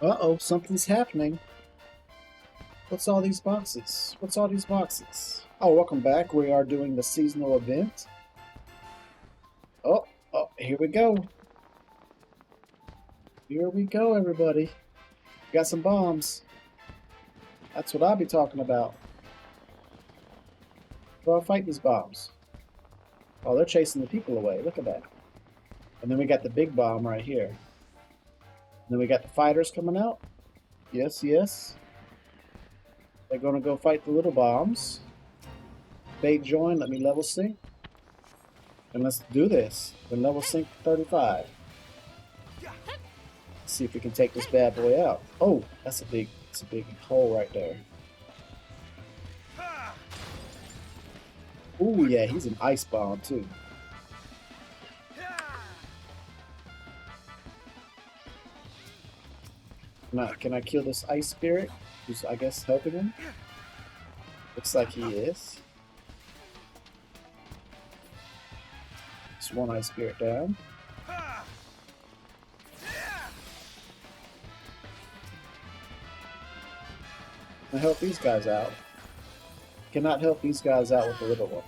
Uh-oh, something's happening. What's all these boxes? What's all these boxes? Oh, welcome back. We are doing the seasonal event. Oh, here we go. Here we go, everybody. Got some bombs. That's what I'll be talking about. Go out fight these bombs. Oh, they're chasing the people away. Look at that. And then we got the big bomb right here. And then we got the fighters coming out. Yes, yes. They're going to go fight the little bombs. Bait join, let me level sync. And let's do this. Then level sync 35. Let's see if we can take this bad boy out. Oh, that's a big hole right there. Ooh, yeah, he's an ice bomb too. Now, can I kill this ice spirit? Who's, I guess, helping him? Looks like he is. Just one ice spirit down. Can I help these guys out? Cannot help these guys out with the little one.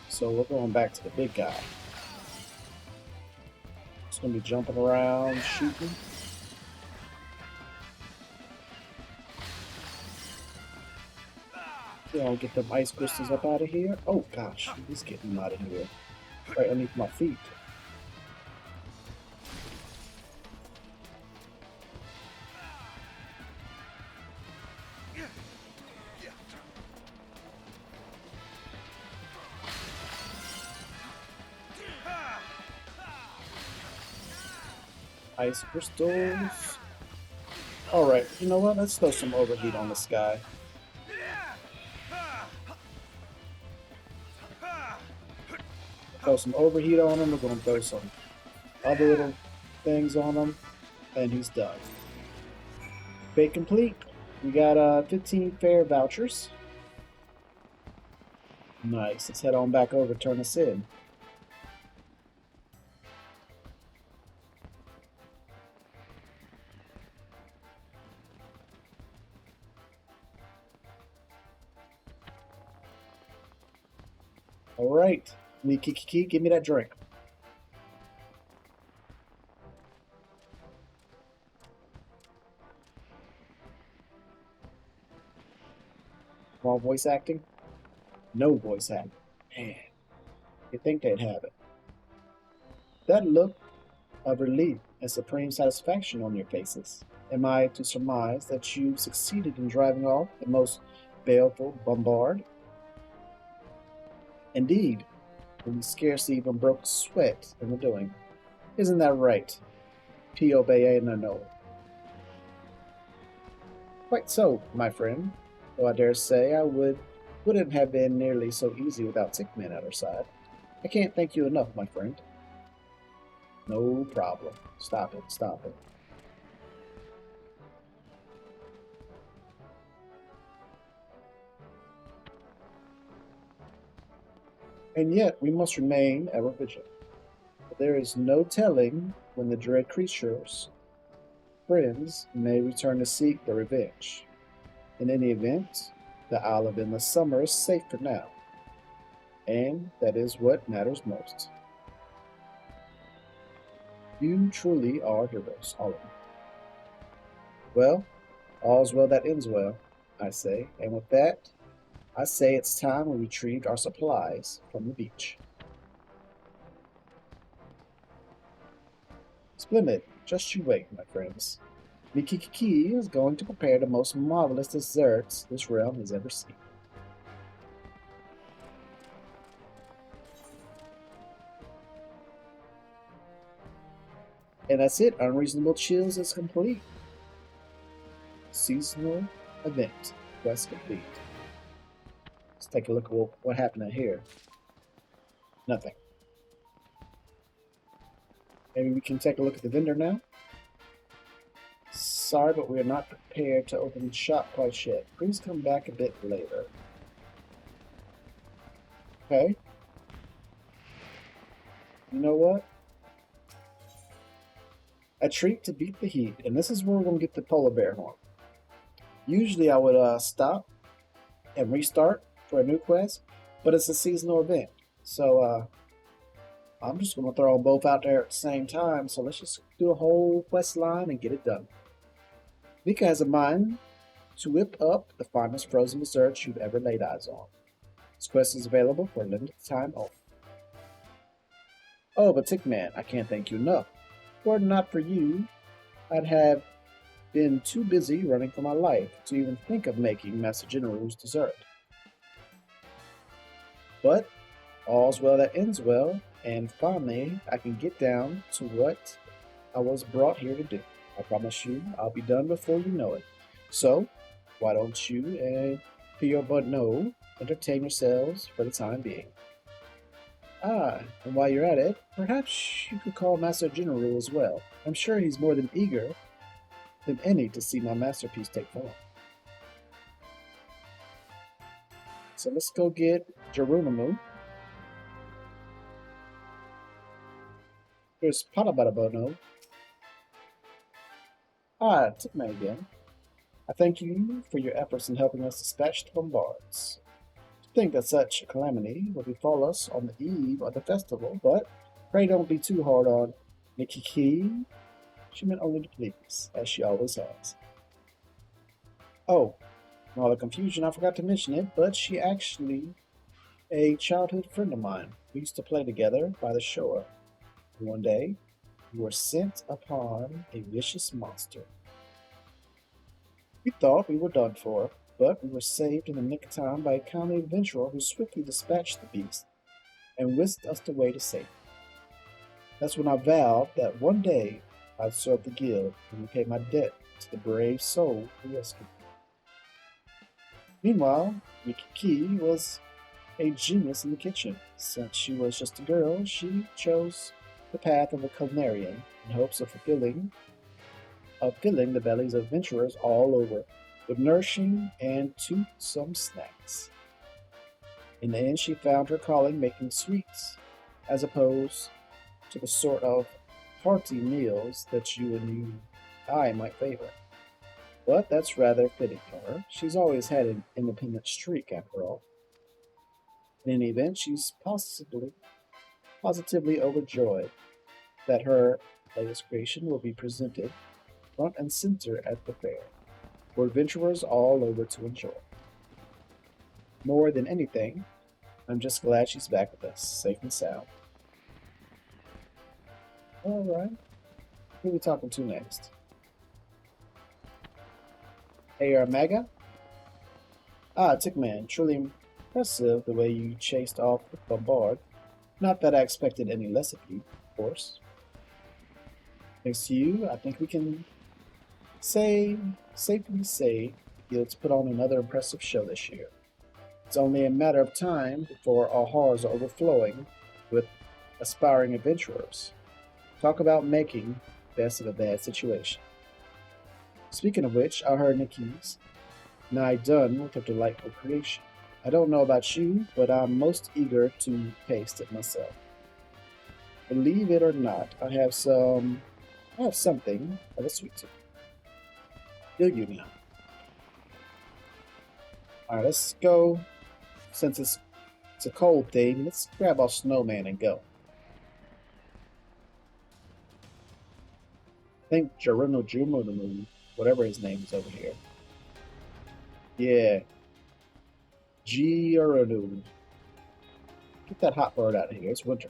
So we're going back to the big guy. It's going to be jumping around, shooting. I'll get them ice crystals up out of here. Oh gosh, he's getting them out of here. Right underneath my feet. Ice crystals. Alright, you know what? Let's throw some overheat on this guy. Throw some overheat on him. We're going to throw some other little things on him. And he's done. Bait complete. We got 15 Faire vouchers. Nice. Let's head on back over, turn us in. Alright. Kiki, give me that drink. All voice acting? No voice acting. Man, you'd think they'd have it. That look of relief and supreme satisfaction on your faces. Am I to surmise that you've succeeded in driving off the most baleful bombard? Indeed, and you scarcely even broke a sweat in the doing. Isn't that right, P.O.B.A.N.O.? Quite so, my friend, though I dare say I wouldn't have been nearly so easy without sick men at our side. I can't thank you enough, my friend. No problem. Stop it, stop it. And yet we must remain ever vigilant. For there is no telling when the dread creature's friends may return to seek their revenge. In any event, the Isle of Endless Summer is safe for now. And that is what matters most. You truly are heroes, all of you. Well, all's well that ends well, I say, and with that, I say it's time we retrieved our supplies from the beach. Splendid. Just you wait, my friends. Mikiki is going to prepare the most marvelous desserts this realm has ever seen. And that's it. Unreasonable Chills is complete. Seasonal event. Quest complete. Let's take a look at what happened here. Nothing. Maybe we can take a look at the vendor now. Sorry, but we are not prepared to open the shop quite yet. Please come back a bit later. Okay. You know what? A treat to beat the heat, and this is where we're going to get the polar bear horn. Usually I would stop and restart for a new quest, but it's a seasonal event. So I'm just going to throw them both out there at the same time. So let's just do a whole quest line and get it done. Mika has a mind to whip up the finest frozen desserts you've ever laid eyes on. This quest is available for a limited time only. Oh, but Tickman, I can't thank you enough. Were it not for you, I'd have been too busy running for my life to even think of making Master General's dessert. But all's well that ends well, and finally I can get down to what I was brought here to do. I promise you I'll be done before you know it. So, why don't you and Theo but no entertain yourselves for the time being. Ah, and while you're at it, perhaps you could call Master General as well. I'm sure he's more than eager than any to see my masterpiece take form. So let's go get Geronimo. Here's Padabadabono. Ah, Tickman again. I thank you for your efforts in helping us dispatch the bombards. To think that such a calamity will befall us on the eve of the festival, but pray don't be too hard on Nikiki. She meant only to please, as she always has. Oh, in all the confusion I forgot to mention it, but she actually a childhood friend of mine. We used to play together by the shore. One day, we were sent upon a vicious monster. We thought we were done for, but we were saved in the nick of time by a kindly adventurer who swiftly dispatched the beast and whisked us away to safety. That's when I vowed that one day I'd serve the guild and repay my debt to the brave soul who rescued me. Meanwhile, Yukiki was a genius in the kitchen. Since she was just a girl, she chose the path of a culinarian in hopes of filling the bellies of adventurers all over with nourishing and toothsome snacks. In the end, she found her calling making sweets, as opposed to the sort of hearty meals that you and I might favor. But that's rather fitting for her. She's always had an independent streak, after all. In any event, she's positively overjoyed that her latest creation will be presented front and center at the fair, for adventurers all over to enjoy. More than anything, I'm just glad she's back with us, safe and sound. Alright, who are we talking to next? Hey, Maga? Ah, Tickman, truly impressive the way you chased off the bombard. Not that I expected any less of you, of course. Thanks to you, I think we can safely say Guild's put on another impressive show this year. It's only a matter of time before our halls are overflowing with aspiring adventurers. Talk about making the best of a bad situation. Speaking of which, I heard Nikki's nigh done with her delightful creation. I don't know about you, but I'm most eager to taste it myself. Believe it or not, I have something of a sweet tooth. Do you now? Alright, let's go. Since it's a cold thing, let's grab our snowman and go. I think Geronimo, whatever his name is over here. Yeah. Geronimo. Get that hot bird out of here. It's winter.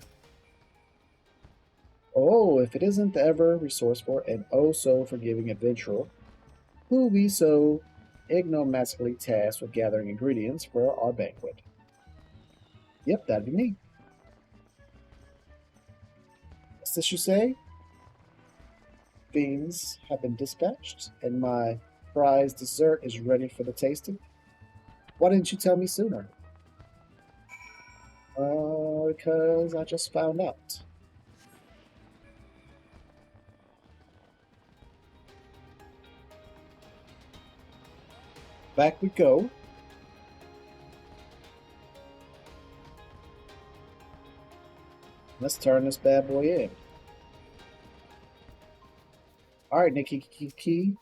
Oh, if it isn't the ever resourceful and oh so forgiving adventurer, who we so ignominiously tasked with gathering ingredients for our banquet. Yep, that'd be me. What's this you say? Beans have been dispatched, and my prized dessert is ready for the tasting. Why didn't you tell me sooner? Because I just found out. Back we go. Let's turn this bad boy in. Alright, Nikki.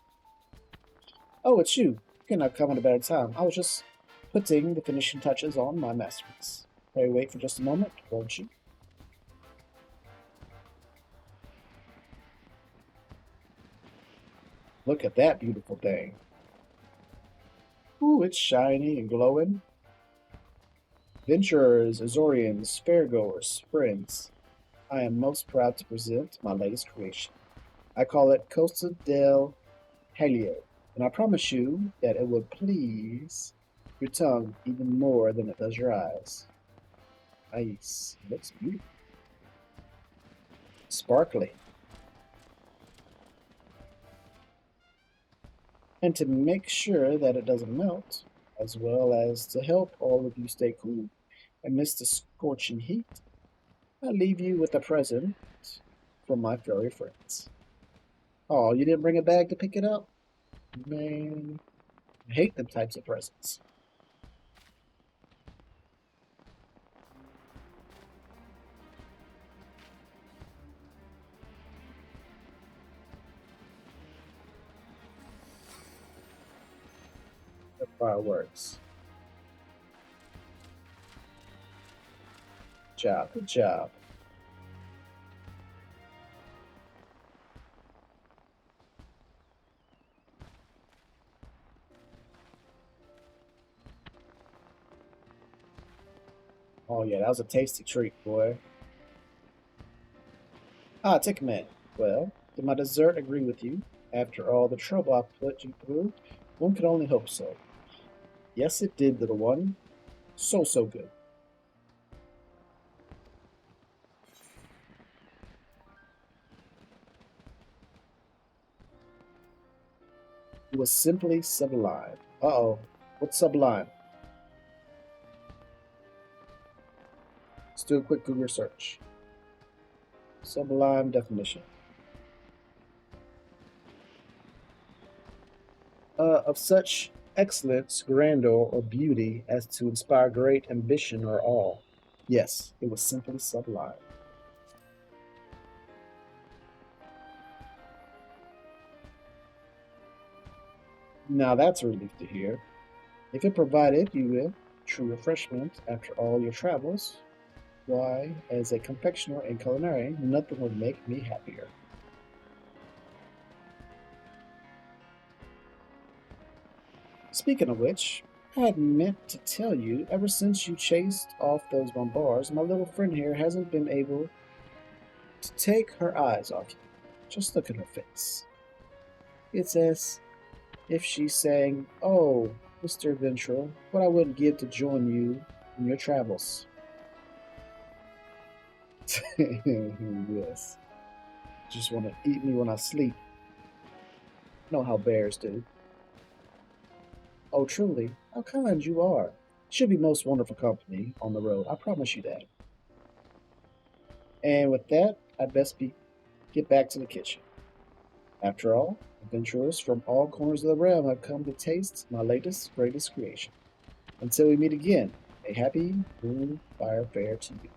Oh, it's you. You cannot come at a better time. I was just putting the finishing touches on my masterpiece. Pray wait for just a moment, won't you? Look at that beautiful thing. Ooh, it's shiny and glowing. Venturers, Azorians, fairgoers, friends, I am most proud to present my latest creation. I call it Costa del Helio, and I promise you that it will please your tongue even more than it does your eyes. Nice. It looks beautiful. Sparkly. And to make sure that it doesn't melt, as well as to help all of you stay cool amidst the scorching heat, I leave you with a present from my furry friends. Oh, you didn't bring a bag to pick it up? Man, I hate them types of presents. The fireworks. Good job. Oh yeah, that was a tasty treat, boy. Ah, take a minute. Well, did my dessert agree with you? After all the trouble I put you through, one could only hope so. Yes, it did, little one. So good. It was simply sublime. Uh-oh. What's sublime? Let's do a quick Google search. Sublime definition. Of such excellence, grandeur, or beauty as to inspire great ambition or awe. Yes, it was simply sublime. Now that's a relief to hear. If it provided you with true refreshment after all your travels, why, as a confectioner and culinarian, nothing would make me happier. Speaking of which, I had meant to tell you, ever since you chased off those bombards, my little friend here hasn't been able to take her eyes off you. Just look at her face. It's as if she's saying, "Oh, Mr. Adventurer, what I wouldn't give to join you in your travels." Yes. Just want to eat me when I sleep. Know how bears do. Oh, truly, how kind you are. Should be most wonderful company on the road, I promise you that. And with that, I'd best get back to the kitchen. After all, adventurers from all corners of the realm have come to taste my latest, greatest creation. Until we meet again, a happy Moonfire Fair to you.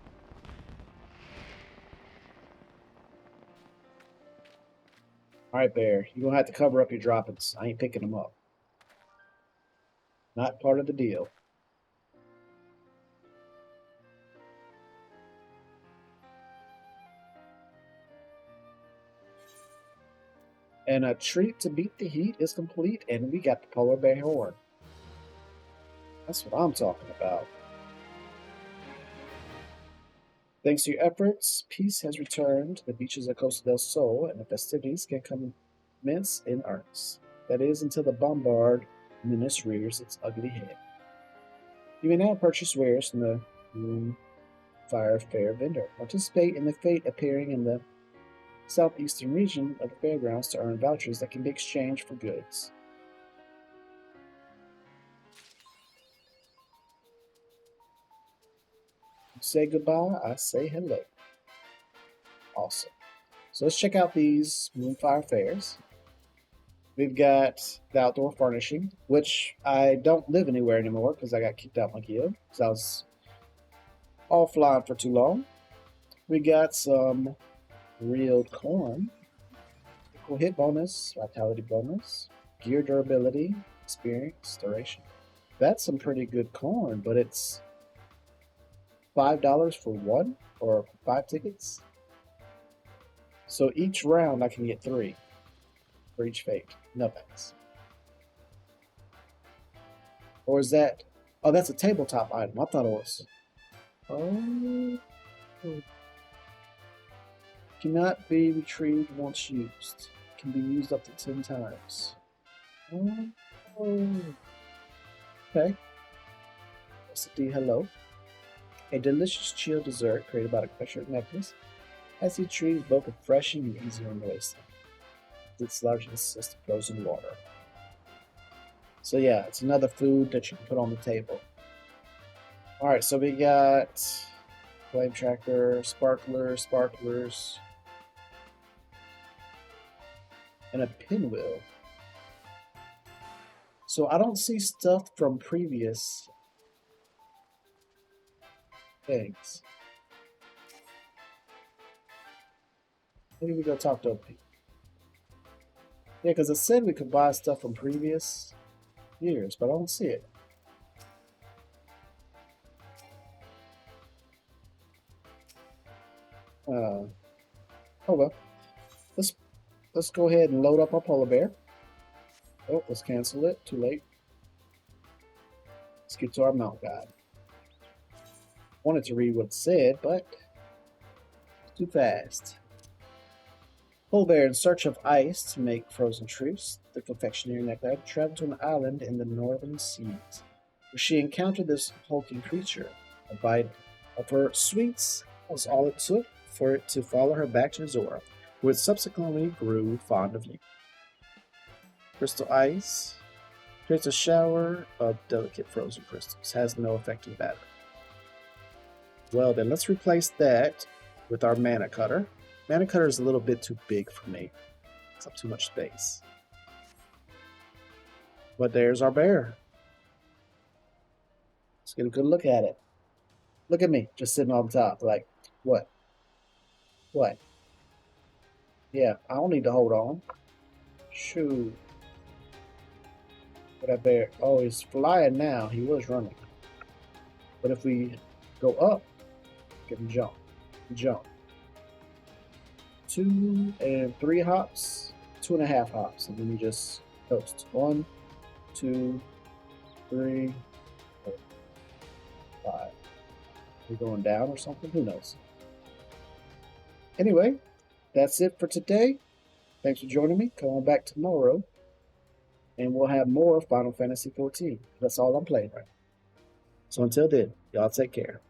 Alright, Bear, you're gonna have to cover up your droppings. I ain't picking them up. Not part of the deal. And a treat to beat the heat is complete, and we got the polar bear horn. That's what I'm talking about. Thanks to your efforts, peace has returned to the beaches of Costa del Sol, and the festivities can commence in earnest. That is, until the bombard menace rears its ugly head. You may now purchase wares from the Moonfire Fair vendor. Participate in the fate appearing in the southeastern region of the fairgrounds to earn vouchers that can be exchanged for goods. You say goodbye, I say hello. Awesome. So let's check out these Moonfire Fairs. We've got the outdoor furnishing, which I don't live anywhere anymore because I got kicked out my guild because I was offline for too long. We got some real corn. critical hit bonus, vitality bonus, gear durability, experience, duration. That's some pretty good corn, but it's $5 for one or 5 tickets. So each round I can get 3 for each fate. No thanks. Or is that? Oh, that's a tabletop item. I thought it was. Oh. Cannot be retrieved once used. Can be used up to 10 times. Oh. Okay. SD, hello. A delicious chill dessert created by the Crusher Necklace has the trees both refreshing and easy on the waist. Its large consist of frozen water. So yeah, it's another food that you can put on the table. Alright, so we got flame tracker, sparklers, and a pinwheel. So I don't see stuff from previous things. Maybe we go talk to OP. Yeah, because it said we could buy stuff from previous years, but I don't see it. Oh well. Let's go ahead and load up our polar bear. Oh, let's cancel it. Too late. Let's get to our mount guide. Wanted to read what it said, but it's too fast. Polar bear in search of ice to make frozen truce. The confectionery necklace traveled to an island in the northern seas, where she encountered this hulking creature. A bite of her sweets was all it took for it to follow her back to Eorzea, where it subsequently grew fond of you. Crystal ice creates a shower of delicate frozen crystals. Has no effect in battle. Well then, let's replace that with our mana cutter. Mana cutter is a little bit too big for me. It's up too much space. But there's our bear. Let's get a good look at it. Look at me, just sitting on top, like, what? What? Yeah, I don't need to hold on. Shoot. But that bear, oh, he's flying now. He was running. But if we go up, get him jump. Jump. 2 and 3 hops, 2.5 hops, and then you just coast. 1, 2, 3, 4, 5. We're going down or something? Who knows? Anyway, that's it for today. Thanks for joining me. Come on back tomorrow, and we'll have more Final Fantasy XIV. That's all I'm playing right now. So until then, y'all take care.